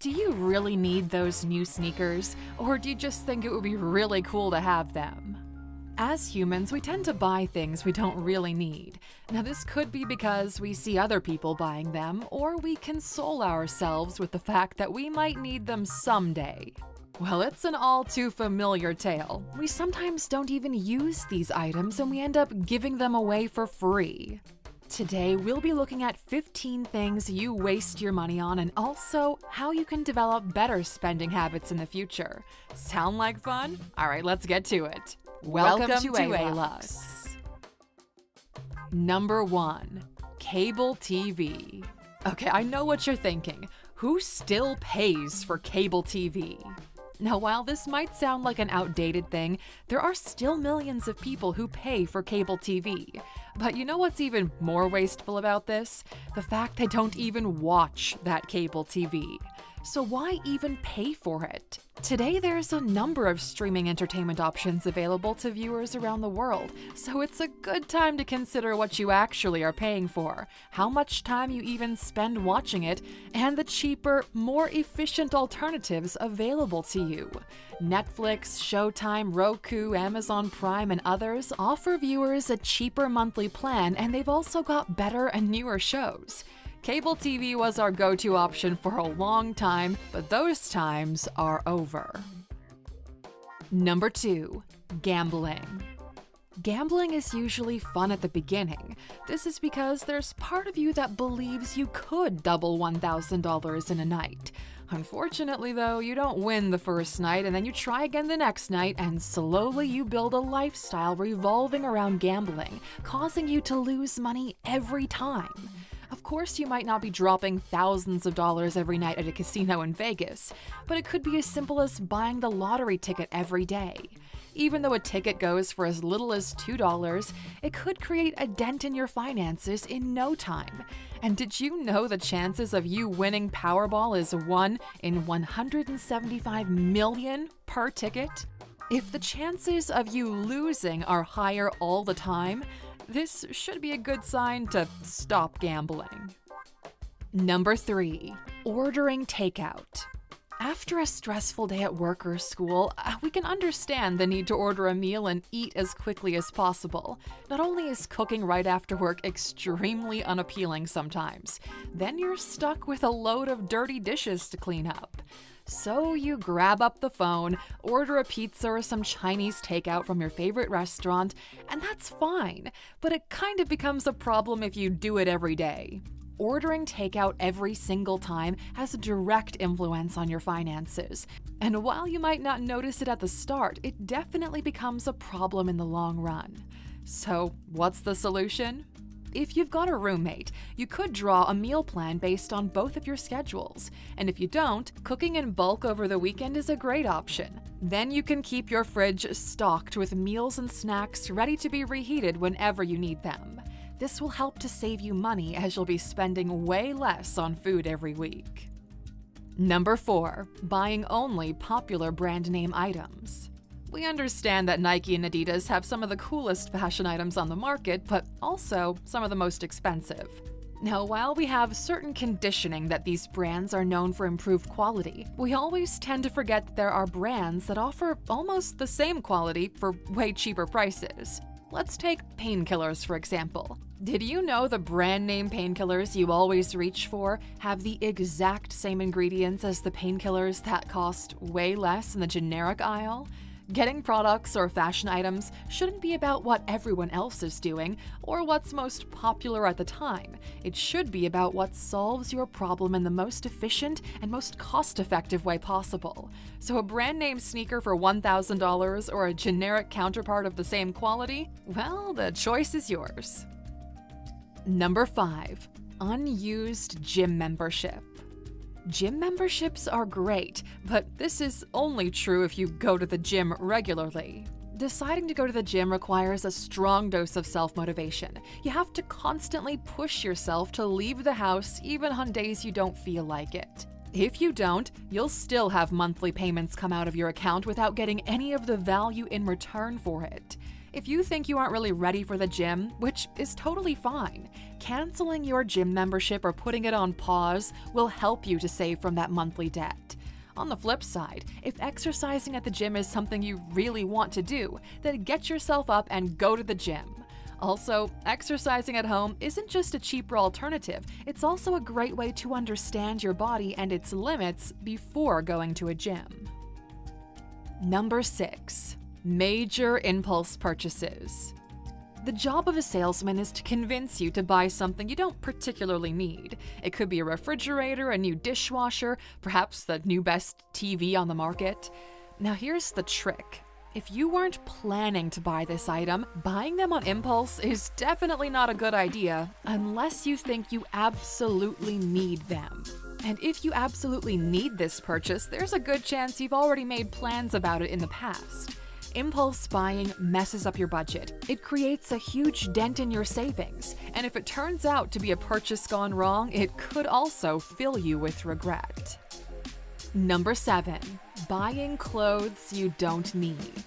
Do you really need those new sneakers, or do you just think it would be really cool to have them? As humans, we tend to buy things we don't really need. Now, this could be because we see other people buying them, or we console ourselves with the fact that we might need them someday. Well, it's an all too familiar tale. We sometimes don't even use these items and we end up giving them away for free. Today, we'll be looking at 15 things you waste your money on and also how you can develop better spending habits in the future. Sound like fun? All right, let's get to it. Welcome to A-Lux. Number 1. Cable TV. Okay, I know what you're thinking. Who still pays for cable TV? Now, while this might sound like an outdated thing, there are still millions of people who pay for cable TV. But you know what's even more wasteful about this? The fact they don't even watch that cable TV. So why even pay for it? Today, there's a number of streaming entertainment options available to viewers around the world, so it's a good time to consider what you actually are paying for, how much time you even spend watching it, and the cheaper, more efficient alternatives available to you. Netflix, Showtime, Roku, Amazon Prime, and others offer viewers a cheaper monthly plan, and they've also got better and newer shows. Cable TV was our go-to option for a long time, but those times are over. Number 2. Gambling. Gambling is usually fun at the beginning. This is because there's part of you that believes you could double $1,000 in a night. Unfortunately, though, you don't win the first night, and then you try again the next night, and slowly you build a lifestyle revolving around gambling, causing you to lose money every time. Of course, you might not be dropping thousands of dollars every night at a casino in Vegas, but it could be as simple as buying the lottery ticket every day. Even though a ticket goes for as little as $2, it could create a dent in your finances in no time. And did you know the chances of you winning Powerball is 1 in 175 million per ticket? If the chances of you losing are higher all the time, this should be a good sign to stop gambling. Number 3. Ordering takeout. After a stressful day at work or school, we can understand the need to order a meal and eat as quickly as possible. Not only is cooking right after work extremely unappealing sometimes, then you're stuck with a load of dirty dishes to clean up. So you grab up the phone, order a pizza or some Chinese takeout from your favorite restaurant, and that's fine, but it kind of becomes a problem if you do it every day. Ordering takeout every single time has a direct influence on your finances, and while you might not notice it at the start, it definitely becomes a problem in the long run. So, what's the solution? If you've got a roommate, you could draw a meal plan based on both of your schedules. And if you don't, cooking in bulk over the weekend is a great option. Then you can keep your fridge stocked with meals and snacks ready to be reheated whenever you need them. This will help to save you money as you'll be spending way less on food every week. Number 4. Buying only popular brand name items. We understand that Nike and Adidas have some of the coolest fashion items on the market, but also some of the most expensive. Now, while we have certain conditioning that these brands are known for improved quality, we always tend to forget that there are brands that offer almost the same quality for way cheaper prices. Let's take painkillers, for example. Did you know the brand name painkillers you always reach for have the exact same ingredients as the painkillers that cost way less in the generic aisle? Getting products or fashion items shouldn't be about what everyone else is doing or what's most popular at the time. It should be about what solves your problem in the most efficient and most cost-effective way possible. So a brand name sneaker for $1,000 or a generic counterpart of the same quality? Well, the choice is yours. Number 5. Unused gym membership. Gym memberships are great, but this is only true if you go to the gym regularly. Deciding to go to the gym requires a strong dose of self-motivation. You have to constantly push yourself to leave the house even on days you don't feel like it. If you don't, you'll still have monthly payments come out of your account without getting any of the value in return for it. If you think you aren't really ready for the gym, which is totally fine, canceling your gym membership or putting it on pause will help you to save from that monthly debt. On the flip side, if exercising at the gym is something you really want to do, then get yourself up and go to the gym. Also, exercising at home isn't just a cheaper alternative, it's also a great way to understand your body and its limits before going to a gym. Number 6. Major impulse purchases. The job of a salesman is to convince you to buy something you don't particularly need. It could be a refrigerator, a new dishwasher, perhaps the new best TV on the market. Now here's the trick. If you weren't planning to buy this item, buying them on impulse is definitely not a good idea unless you think you absolutely need them. And if you absolutely need this purchase, there's a good chance you've already made plans about it in the past. Impulse buying messes up your budget. It creates a huge dent in your savings, and if it turns out to be a purchase gone wrong, it could also fill you with regret. Number 7. Buying clothes you don't need.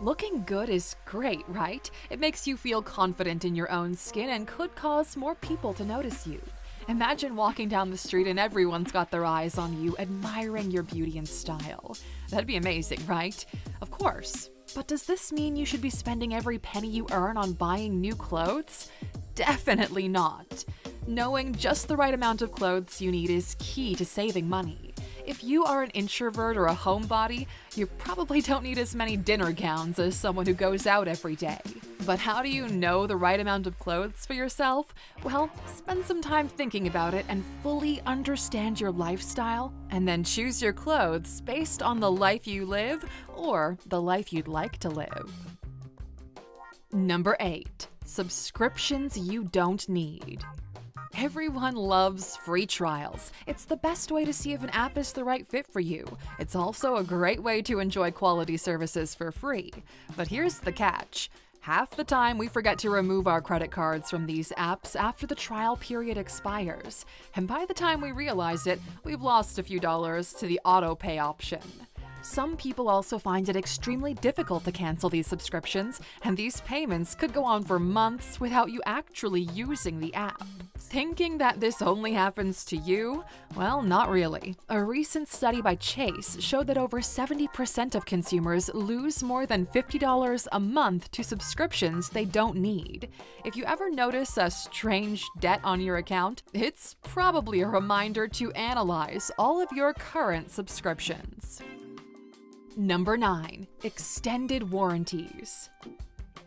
Looking good is great, right? It makes you feel confident in your own skin and could cause more people to notice you. Imagine walking down the street and everyone's got their eyes on you, admiring your beauty and style. That'd be amazing, right? Of course. But does this mean you should be spending every penny you earn on buying new clothes? Definitely not. Knowing just the right amount of clothes you need is key to saving money. If you are an introvert or a homebody, you probably don't need as many dinner gowns as someone who goes out every day. But how do you know the right amount of clothes for yourself? Well, spend some time thinking about it and fully understand your lifestyle, and then choose your clothes based on the life you live or the life you'd like to live. Number 8. Subscriptions you don't need. Everyone loves free trials. It's the best way to see if an app is the right fit for you. It's also a great way to enjoy quality services for free. But here's the catch. Half the time, we forget to remove our credit cards from these apps after the trial period expires. And by the time we realize it, we've lost a few dollars to the auto pay option. Some people also find it extremely difficult to cancel these subscriptions, and these payments could go on for months without you actually using the app. Thinking that this only happens to you? Well, not really. A recent study by Chase showed that over 70% of consumers lose more than $50 a month to subscriptions they don't need. If you ever notice a strange debt on your account, it's probably a reminder to analyze all of your current subscriptions. Number 9. Extended warranties.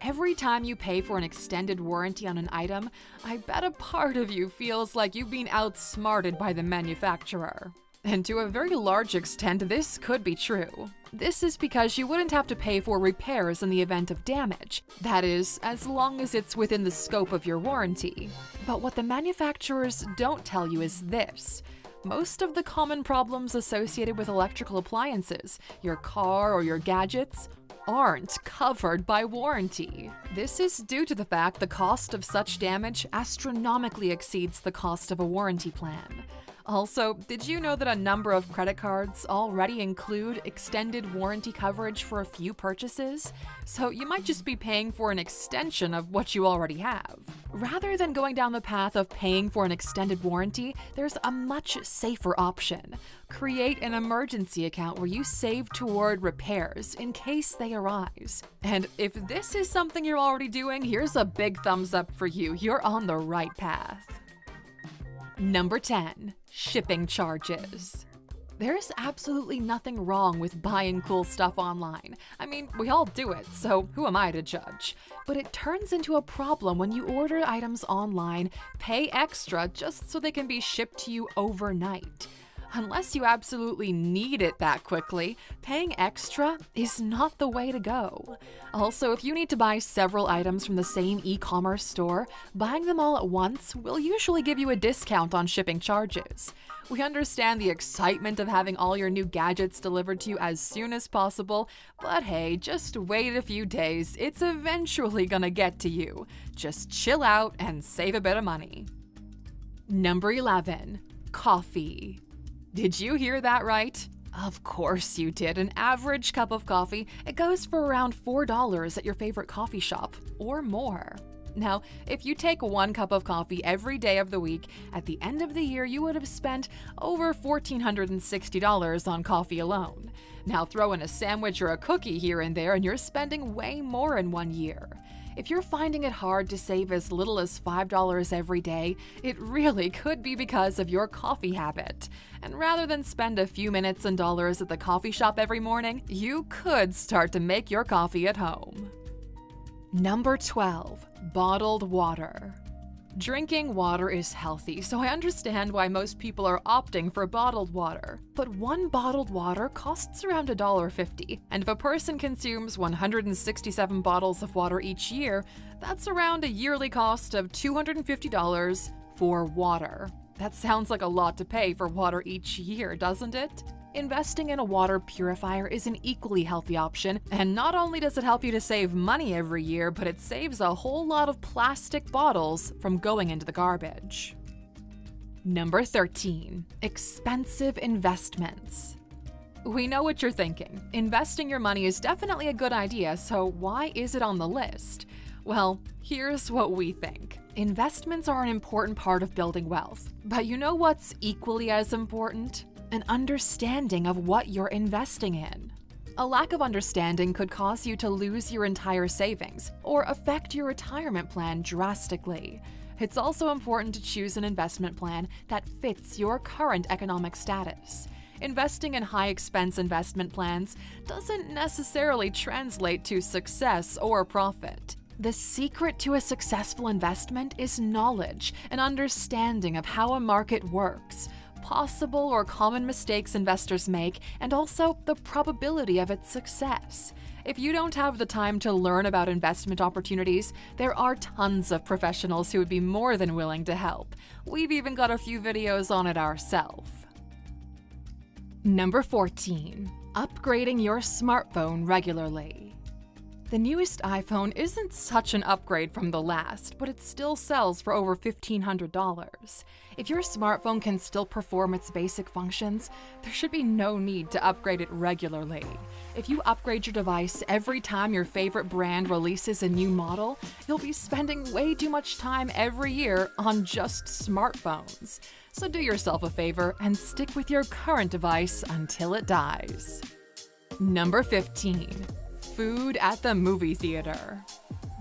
Every time you pay for an extended warranty on an item, I bet a part of you feels like you've been outsmarted by the manufacturer. And to a very large extent, this could be true. This is because you wouldn't have to pay for repairs in the event of damage. That is, as long as it's within the scope of your warranty. But what the manufacturers don't tell you is this. Most of the common problems associated with electrical appliances, your car or your gadgets, aren't covered by warranty. This is due to the fact the cost of such damage astronomically exceeds the cost of a warranty plan. Also, did you know that a number of credit cards already include extended warranty coverage for a few purchases? So you might just be paying for an extension of what you already have. Rather than going down the path of paying for an extended warranty, there's a much safer option. Create an emergency account where you save toward repairs in case they arise. And if this is something you're already doing, here's a big thumbs up for you. You're on the right path. Number 10. Shipping charges. There's absolutely nothing wrong with buying cool stuff online. I mean, we all do it, so who am I to judge? But it turns into a problem when you order items online, pay extra just so they can be shipped to you overnight. Unless you absolutely need it that quickly, paying extra is not the way to go. Also, if you need to buy several items from the same e-commerce store, buying them all at once will usually give you a discount on shipping charges. We understand the excitement of having all your new gadgets delivered to you as soon as possible, but hey, just wait a few days. It's eventually gonna get to you. Just chill out and save a bit of money. Number 11. Coffee. Did you hear that right? Of course you did. An average cup of coffee, it goes for around $4 at your favorite coffee shop, or more. Now, if you take 1 cup of coffee every day of the week, at the end of the year you would have spent over $1,460 on coffee alone. Now throw in a sandwich or a cookie here and there and you're spending way more in 1 year. If you're finding it hard to save as little as $5 every day, it really could be because of your coffee habit. And rather than spend a few minutes and dollars at the coffee shop every morning, you could start to make your coffee at home. Number 12. Bottled water. Drinking water is healthy, so I understand why most people are opting for bottled water. But 1 bottled water costs around $1.50, and if a person consumes 167 bottles of water each year, that's around a yearly cost of $250 for water. That sounds like a lot to pay for water each year, doesn't it? Investing in a water purifier is an equally healthy option, and not only does it help you to save money every year, but it saves a whole lot of plastic bottles from going into the garbage. Number 13. Expensive investments. We know what you're thinking. Investing your money is definitely a good idea, so why is it on the list? Well, here's what we think. Investments are an important part of building wealth, but you know what's equally as important? An understanding of what you're investing in. A lack of understanding could cause you to lose your entire savings or affect your retirement plan drastically. It's also important to choose an investment plan that fits your current economic status. Investing in high-expense investment plans doesn't necessarily translate to success or profit. The secret to a successful investment is knowledge and understanding of how a market works, possible or common mistakes investors make, and also the probability of its success. If you don't have the time to learn about investment opportunities, there are tons of professionals who would be more than willing to help. We've even got a few videos on it ourselves. Number 14. Upgrading your smartphone regularly. The newest iPhone isn't such an upgrade from the last, but it still sells for over $1,500. If your smartphone can still perform its basic functions, there should be no need to upgrade it regularly. If you upgrade your device every time your favorite brand releases a new model, you'll be spending way too much time every year on just smartphones. So do yourself a favor and stick with your current device until it dies. Number 15. Food at the movie theater.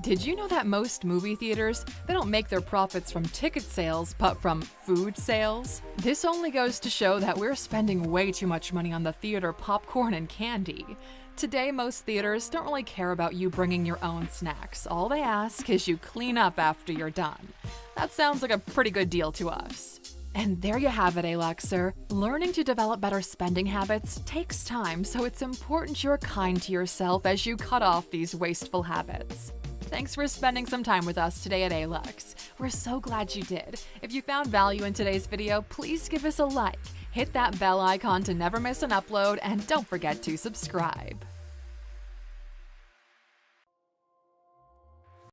Did you know that most movie theaters, they don't make their profits from ticket sales, but from food sales? This only goes to show that we're spending way too much money on the theater popcorn and candy. Today, most theaters don't really care about you bringing your own snacks. All they ask is you clean up after you're done. That sounds like a pretty good deal to us. And there you have it, Aluxer. Learning to develop better spending habits takes time, so it's important you're kind to yourself as you cut off these wasteful habits. Thanks for spending some time with us today at Alux. We're so glad you did. If you found value in today's video, please give us a like, hit that bell icon to never miss an upload, and don't forget to subscribe.